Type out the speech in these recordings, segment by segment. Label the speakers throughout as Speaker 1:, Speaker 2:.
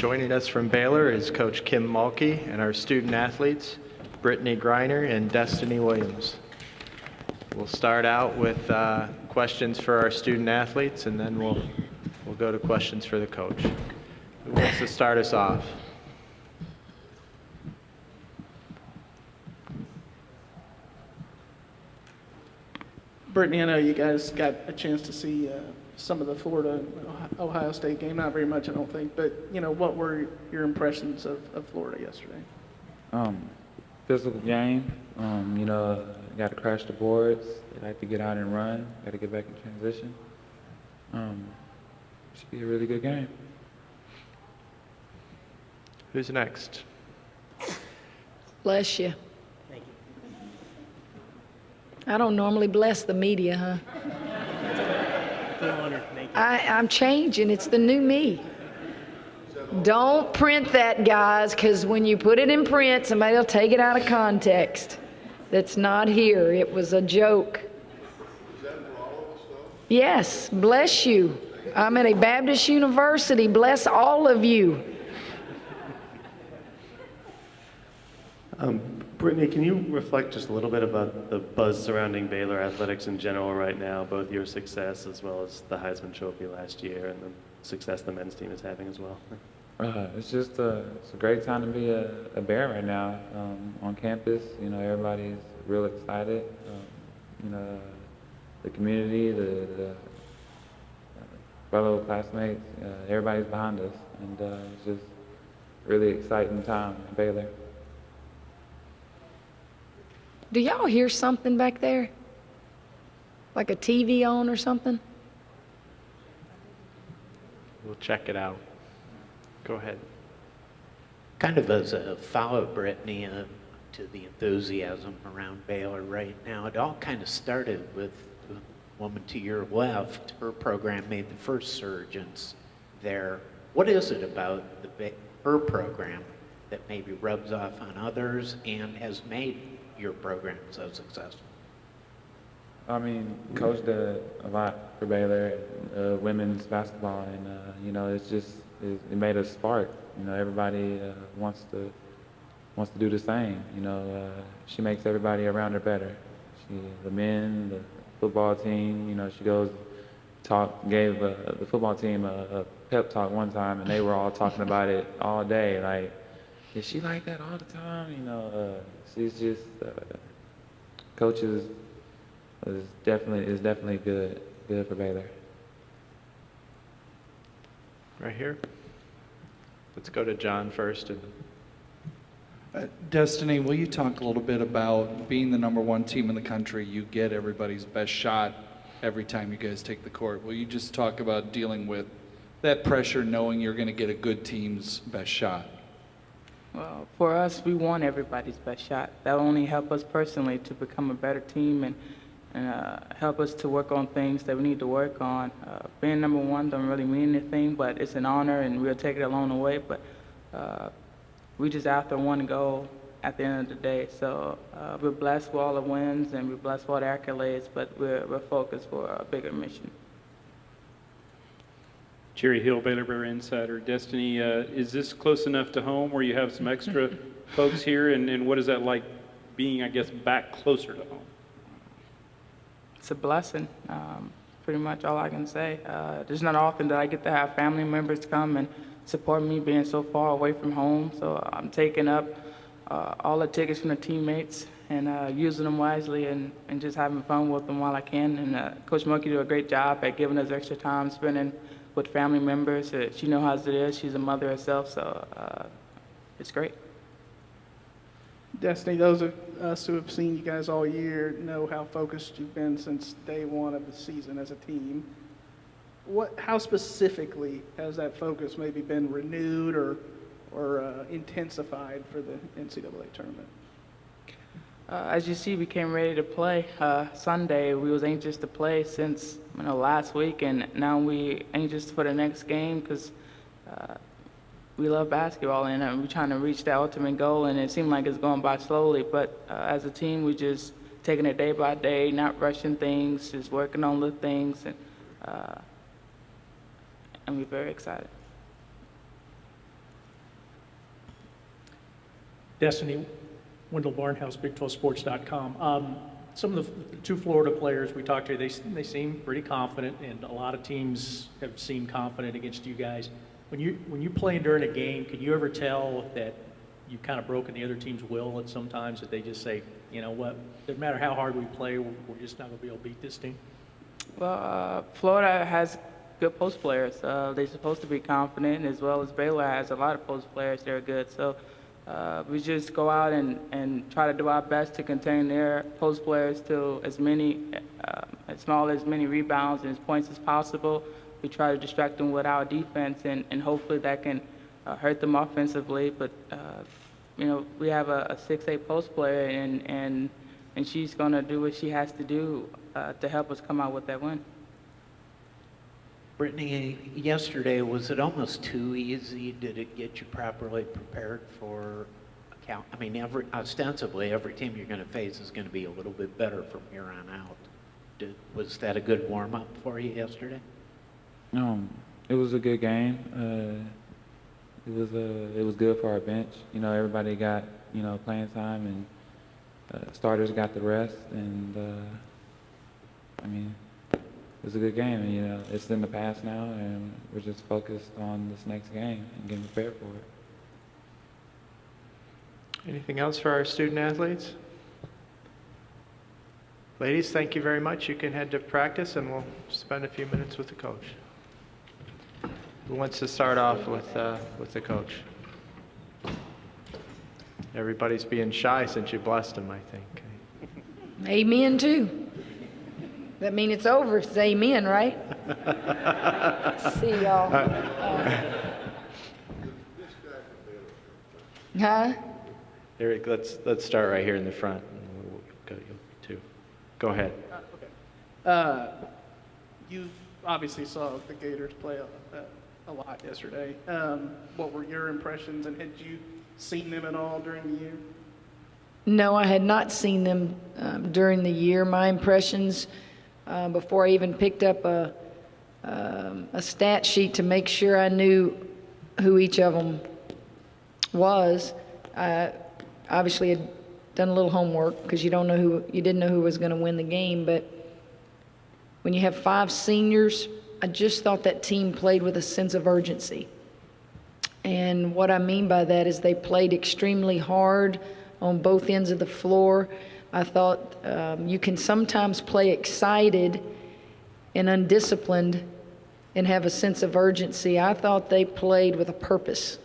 Speaker 1: Joining us from Baylor is Coach Kim Mulkey and our student athletes, Brittany Griner and Destiny Williams. We'll start out with questions for our student athletes, and then we'll go to questions for the coach. Who wants to start us off?
Speaker 2: Brittany, I know you guys got a chance to see some of the Florida-Ohio State game. Not very much, I don't think, but what were your impressions of Florida yesterday?
Speaker 3: Physical game. Got to crash the boards. They like to get out and run. Got to get back in transition. Should be a really good game.
Speaker 1: Who's next?
Speaker 4: Bless you. I don't normally bless the media, huh? I'm changing. It's the new me. Don't print that, guys, because when you put it in print, somebody will take it out of context. That's not here. It was a joke.
Speaker 5: Is that for all of us, though?
Speaker 4: Yes, bless you. I'm at a Baptist university. Bless all of you.
Speaker 6: Brittany, can you reflect just a little bit about the buzz surrounding Baylor athletics in general right now, both your success as well as the Heisman Trophy last year and the success the men's team is having as well?
Speaker 3: It's just it's a great time to be a Bear right now on campus. Everybody's real excited. The community, the fellow classmates, everybody's behind us, and it's just a really exciting time at Baylor.
Speaker 4: Do y'all hear something back there? Like a TV on or something?
Speaker 1: We'll check it out. Go ahead.
Speaker 7: Kind of as a follow, Brittany, to the enthusiasm around Baylor right now, it all kind of started with the woman to your left. Her program made the first surge there. What is it about her program that maybe rubs off on others and has made your program so successful?
Speaker 3: Coach did a lot for Baylor, women's basketball, and it's just it made us spark. Everybody wants to do the same. She makes everybody around her better. The men, the football team. She gave the football team a pep talk one time, and they were all talking about it all day. Like, is she like that all the time? She's just coaches is definitely good for Baylor.
Speaker 1: Right here. Let's go to John first.
Speaker 8: Destiny, will you talk a little bit about being the #1 team in the country? You get everybody's best shot every time you guys take the court. Will you just talk about dealing with that pressure, knowing you're going to get a good team's best shot?
Speaker 9: Well, for us, we want everybody's best shot. That'll only help us personally to become a better team and help us to work on things that we need to work on. Being #1 don't really mean anything, but it's an honor, and we'll take it along the way. But we just after one goal at the end of the day. So we're blessed with all the wins, and we're blessed with all the accolades, but we're focused for a bigger mission.
Speaker 10: Jerry Hill, Baylor Bear Insider. Destiny, is this close enough to home where you have some extra folks here, and what is that like being, I guess, back closer to home?
Speaker 9: It's a blessing, pretty much all I can say. There's not often that I get to have family members come and support me being so far away from home, so I'm taking up all the tickets from the teammates and using them wisely and just having fun with them while I can. And Coach Mulkey did a great job at giving us extra time spending with family members. She knows how it is. She's a mother herself, so it's great.
Speaker 2: Destiny, those of us who have seen you guys all year know how focused you've been since day one of the season as a team. How specifically has that focus maybe been renewed or intensified for the NCAA tournament?
Speaker 9: As you see, we came ready to play Sunday. We was anxious to play since last week, and now we anxious for the next game because we love basketball and we're trying to reach the ultimate goal. And it seemed like it's going by slowly, but as a team, we just taking it day by day, not rushing things, just working on little things, and we're very excited.
Speaker 11: Destiny, Wendell Barnhouse, Big12Sports.com. Some of the two Florida players we talked to, they seem pretty confident, and a lot of teams have seemed confident against you guys. When you play during a game, can you ever tell that you've kind of broken the other team's will at sometimes, that they just say, you know what, no matter how hard we play, we're just not going to be able to beat this team?
Speaker 9: Well, Florida has good post players. They're supposed to be confident, as well as Baylor has a lot of post players that are good. So we just go out and try to do our best to contain their post players to as many rebounds and as points as possible. We try to distract them with our defense, and hopefully that can hurt them offensively. But we have a 6'8" post player, and she's going to do what she has to do to help us come out with that win.
Speaker 7: Brittany, yesterday, was it almost too easy? Did it get you properly prepared for a count? I mean, ostensibly, every team you're going to face is going to be a little bit better from here on out. Was that a good warm-up for you yesterday?
Speaker 3: It was a good game. It was good for our bench. Everybody got playing time, and starters got the rest. And it was a good game. And it's in the past now, and we're just focused on this next game and getting prepared for it.
Speaker 1: Anything else for our student athletes? Ladies, thank you very much. You can head to practice, and we'll spend a few minutes with the coach. Who wants to start off with the coach? Everybody's being shy since you blessed him, I think.
Speaker 4: Amen, too. That mean it's over if it's amen, right? See y'all. Huh?
Speaker 1: Eric, let's start right here in the front. We'll go you too. Go ahead.
Speaker 2: You obviously saw the Gators play a lot yesterday. What were your impressions, and had you seen them at all during the year?
Speaker 4: No, I had not seen them during the year. My impressions, before I even picked up a stat sheet to make sure I knew who each of them was, I obviously had done a little homework because you didn't know who was going to win the game. But when you have 5 seniors, I just thought that team played with a sense of urgency. And what I mean by that is they played extremely hard on both ends of the floor. I thought you can sometimes play excited and undisciplined and have a sense of urgency. I thought they played with a purpose.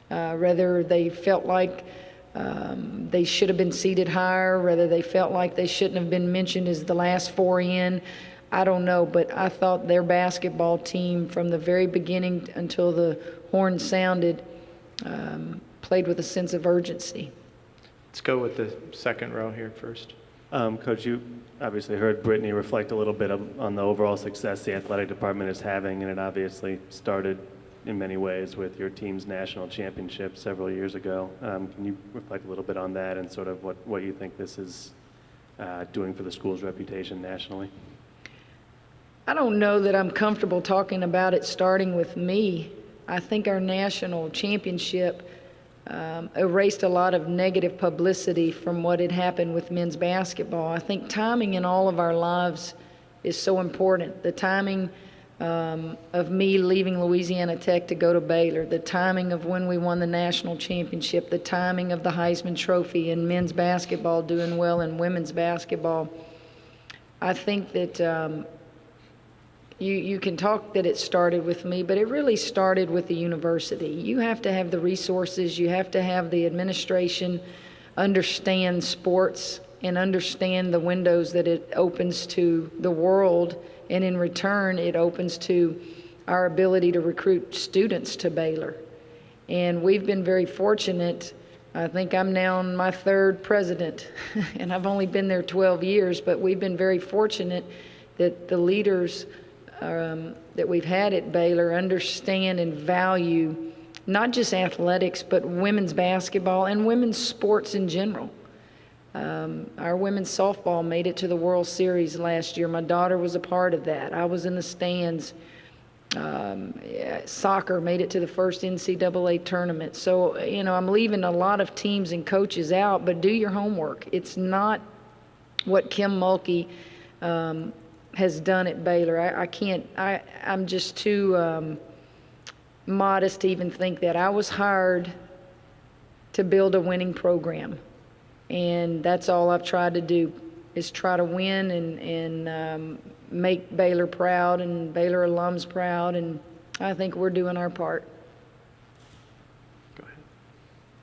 Speaker 4: Whether they felt like they should have been seated higher, whether they felt like they shouldn't have been mentioned as the last 4 in, I don't know, but I thought their basketball team from the very beginning until the horn sounded played with a sense of urgency.
Speaker 1: Let's go with the second row here first.
Speaker 6: Coach, you obviously heard Brittany reflect a little bit on the overall success the athletic department is having, and it obviously started in many ways with your team's national championship several years ago. Can you reflect a little bit on that and sort of what you think this is doing for the school's reputation nationally?
Speaker 4: I don't know that I'm comfortable talking about it starting with me. I think our national championship erased a lot of negative publicity from what had happened with men's basketball. I think timing in all of our lives is so important. The timing of me leaving Louisiana Tech to go to Baylor, the timing of when we won the national championship, the timing of the Heisman Trophy in men's basketball doing well in women's basketball. I think that you can talk that it started with me, but it really started with the university. You have to have the resources, you have to have the administration understand sports and understand the windows that it opens to the world, and in return it opens to our ability to recruit students to Baylor. And we've been very fortunate. I think I'm now my 3rd president, and I've only been there 12 years, but we've been very fortunate that the leaders that we've had at Baylor understand and value not just athletics, but women's basketball and women's sports in general. Our women's softball made it to the World Series last year. My daughter was a part of that. I was in the stands. soccer made it to the first NCAA tournament. So, I'm leaving a lot of teams and coaches out, but do your homework. It's not what Kim Mulkey has done at Baylor. I'm just too modest to even think that. I was hired to build a winning program, and that's all I've tried to do, is try to win and make Baylor proud and Baylor alums proud, and I think we're doing our part.
Speaker 1: Go ahead.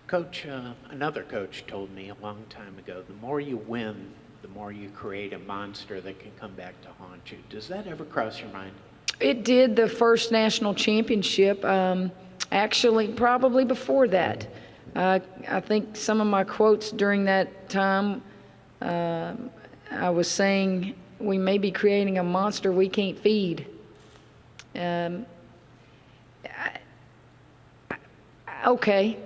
Speaker 7: Coach, another coach told me a long time ago, the more you win, the more you create a monster that can come back to haunt you. Does that ever cross your mind?
Speaker 4: It did the first national championship. Actually, probably before that. I think some of my quotes during that time, I was saying, we may be creating a monster we can't feed. Okay,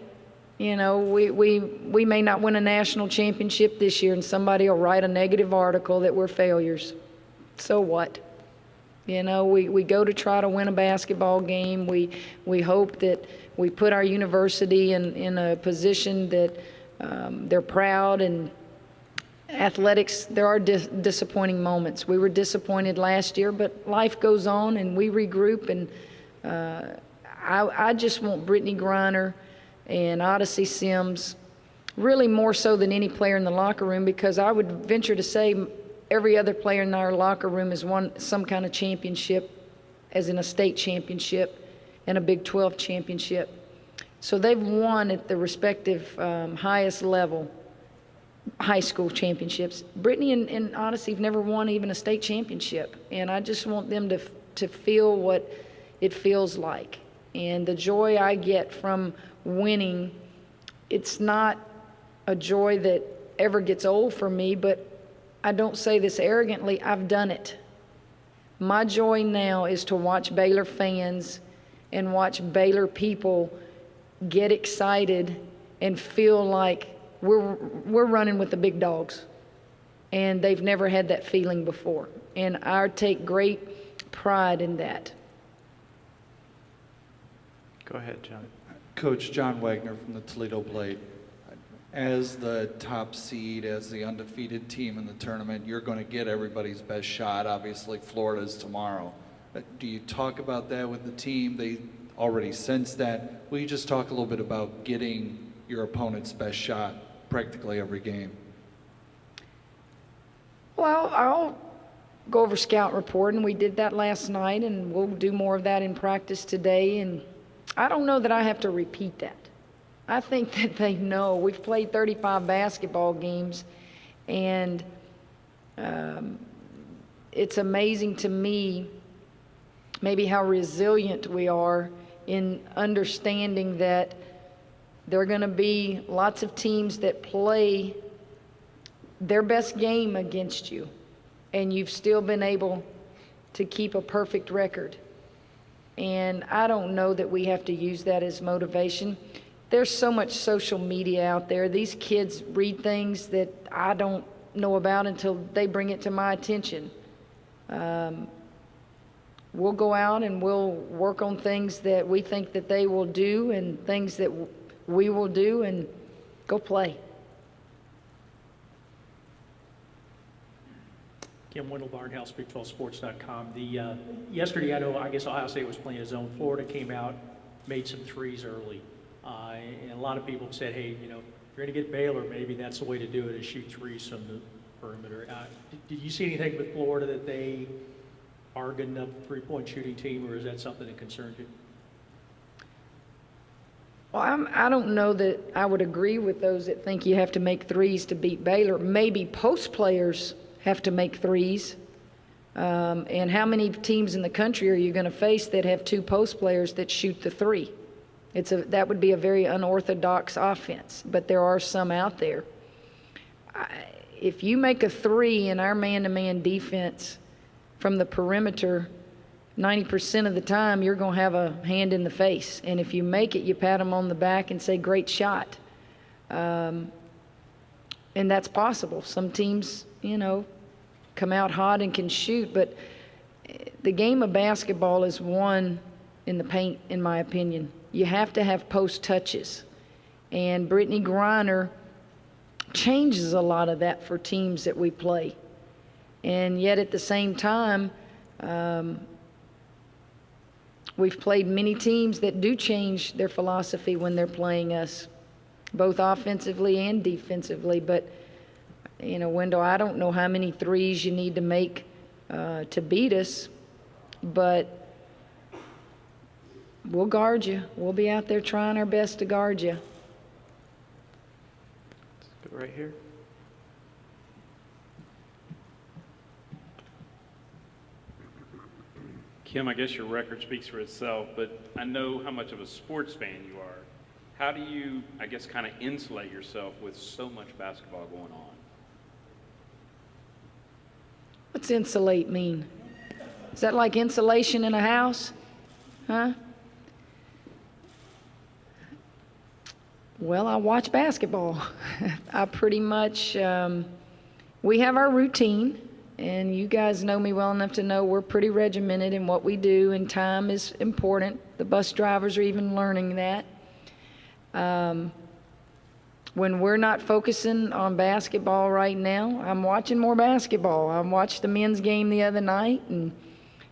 Speaker 4: we may not win a national championship this year, and somebody will write a negative article that we're failures. So what? We go to try to win a basketball game. We hope that we put our university in a position that they're proud. And athletics, there are disappointing moments. We were disappointed last year, but life goes on and we regroup. And I just want Brittany Griner and Odyssey Sims, really more so than any player in the locker room, because I would venture to say every other player in our locker room has won some kind of championship, as in a state championship and a Big 12 championship. So they've won at the respective highest level, high school championships. Brittany and Odyssey have never won even a state championship, and I just want them to feel what it feels like. And the joy I get from winning, it's not a joy that ever gets old for me, but I don't say this arrogantly, I've done it. My joy now is to watch Baylor fans and watch Baylor people get excited and feel like we're running with the big dogs. And they've never had that feeling before. And I take great pride in that.
Speaker 1: Go ahead, John.
Speaker 8: Coach John Wagner from the Toledo Blade. As the top seed, as the undefeated team in the tournament, you're going to get everybody's best shot. Obviously, Florida's tomorrow. Do you talk about that with the team? They already sense that. Will you just talk a little bit about getting your opponent's best shot practically every game?
Speaker 4: Well, I'll go over scout report, and we did that last night, and we'll do more of that in practice today. And I don't know that I have to repeat that. I think that they know. We've played 35 basketball games, and it's amazing to me maybe how resilient we are in understanding that there are going to be lots of teams that play their best game against you, and you've still been able to keep a perfect record. And I don't know that we have to use that as motivation. There's so much social media out there. These kids read things that I don't know about until they bring it to my attention. We'll go out and we'll work on things that we think that they will do and things that we will do, and go play.
Speaker 11: Kim Wendell, Barnhouse, Big12Sports.com. Yesterday, I guess Ohio State was playing a zone. Florida came out, made some threes early. And a lot of people have said, hey, if you're going to get Baylor, maybe that's the way to do it, is shoot threes from the perimeter. Did you see anything with Florida that they are a good enough three-point shooting team, or is that something that concerns you?
Speaker 4: Well, I don't know that I would agree with those that think you have to make threes to beat Baylor. Maybe post players have to make threes. And how many teams in the country are you going to face that have two post players that shoot the three? That would be a very unorthodox offense, but there are some out there. If you make a three in our man-to-man defense from the perimeter, 90% of the time you're going to have a hand in the face. And if you make it, you pat them on the back and say, great shot. And that's possible. Some teams, come out hot and can shoot, but the game of basketball is won in the paint, in my opinion. You have to have post touches. And Brittany Griner changes a lot of that for teams that we play. And yet at the same time, we've played many teams that do change their philosophy when they're playing us, both offensively and defensively. But, you know, Wendell, I don't know how many threes you need to make to beat us, but we'll guard you. We'll be out there trying our best to guard you.
Speaker 1: Let's go right here.
Speaker 10: Kim, I guess your record speaks for itself, but I know how much of a sports fan you are. How do you, I guess, kind of insulate yourself with so much basketball going on?
Speaker 4: What's insulate mean? Is that like insulation in a house? Huh? Well, I watch basketball. I pretty much, we have our routine, and you guys know me well enough to know we're pretty regimented in what we do, and time is important. The bus drivers are even learning that. When we're not focusing on basketball right now, I'm watching more basketball. I watched the men's game the other night, and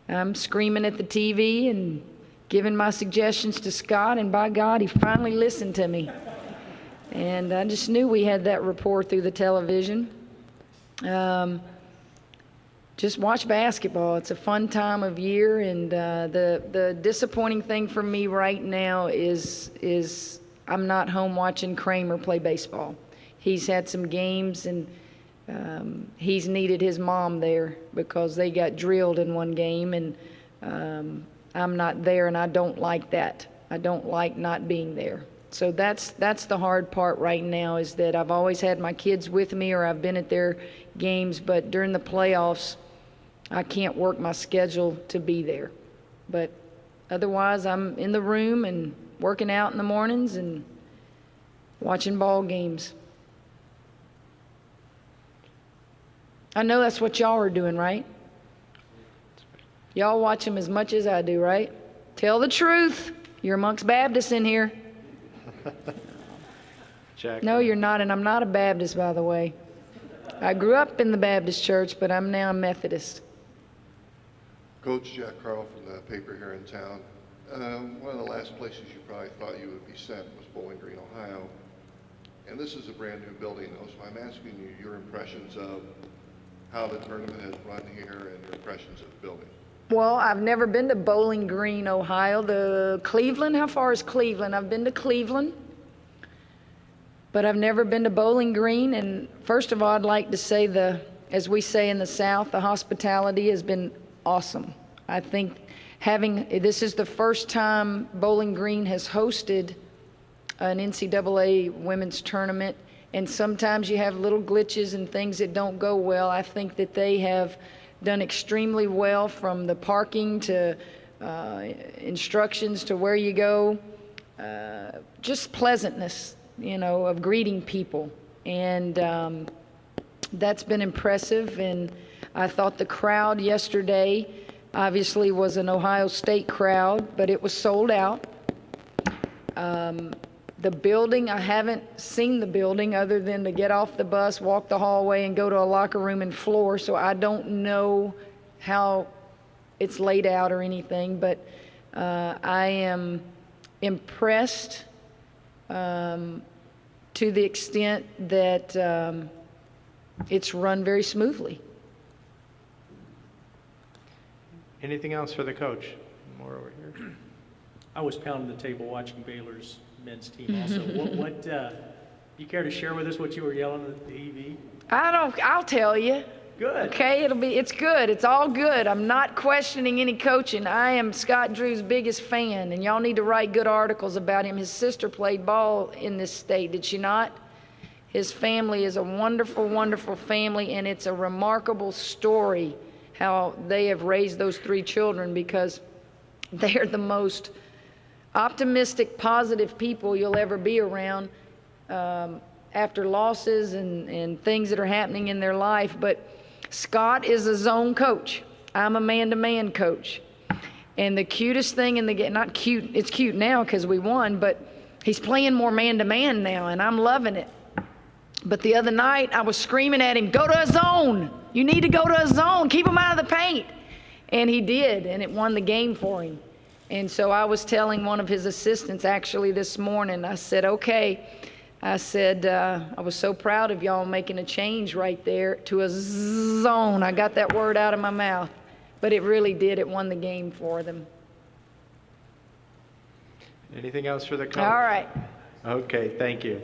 Speaker 4: I'm screaming at the TV and giving my suggestions to Scott, and by God, he finally listened to me. And I just knew we had that rapport through the television. Just watch basketball. It's a fun time of year, and the disappointing thing for me right now is I'm not home watching Kramer play baseball. He's had some games, and he's needed his mom there because they got drilled in one game, and I'm not there, and I don't like that. I don't like not being there. So that's the hard part right now, is that I've always had my kids with me, or I've been at their games, but during the playoffs, I can't work my schedule to be there. But otherwise, I'm in the room and working out in the mornings and watching ball games. I know that's what y'all are doing, right? Y'all watch them as much as I do, right? Tell the truth. You're amongst Baptists in here.
Speaker 1: Jack.
Speaker 4: No, you're not, and I'm not a Baptist, by the way. I grew up in the Baptist church, but I'm now a Methodist.
Speaker 5: Coach, Jack Carl from the paper here in town. One of the last places you probably thought you would be sent was Bowling Green, Ohio. And this is a brand new building, though, so I'm asking you your impressions of how the tournament has run here and your impressions of the building.
Speaker 4: Well, I've never been to Bowling Green, Ohio. Cleveland, how far is Cleveland? I've been to Cleveland, but I've never been to Bowling Green. And first of all, I'd like to say as we say in the South, the hospitality has been awesome. I think this is the first time Bowling Green has hosted an NCAA women's tournament, and sometimes you have little glitches and things that don't go well. I think that they have done extremely well, from the parking to instructions to where you go, just pleasantness, of greeting people. And that's been impressive. And I thought the crowd yesterday obviously was an Ohio State crowd, but it was sold out. The building, I haven't seen the building other than to get off the bus, walk the hallway, and go to a locker room and floor, so I don't know how it's laid out or anything, but I am impressed to the extent that it's run very smoothly.
Speaker 1: Anything else for the coach? More over here.
Speaker 11: I was pounding the table watching Baylor's men's team also. What you care to share with us what you were yelling at the TV?
Speaker 4: I'll tell you.
Speaker 11: Good.
Speaker 4: Okay, it's good. It's all good. I'm not questioning any coaching. I am Scott Drew's biggest fan, and y'all need to write good articles about him. His sister played ball in this state, did she not? His family is a wonderful, wonderful family, and it's a remarkable story how they have raised those 3 children, because they are the most optimistic, positive people you'll ever be around after losses and things that are happening in their life. But Scott is a zone coach. I'm a man-to-man coach. And the cutest thing in the game, not cute, it's cute now because we won, but he's playing more man-to-man now, and I'm loving it. But the other night, I was screaming at him, go to a zone. You need to go to a zone. Keep him out of the paint. And he did, and it won the game for him. And so I was telling one of his assistants actually this morning, I said, okay. I said, I was so proud of y'all making a change right there to a zone. I got that word out of my mouth. But it really did. It won the game for them.
Speaker 1: Anything else for the coach?
Speaker 4: All right.
Speaker 1: Okay, thank you.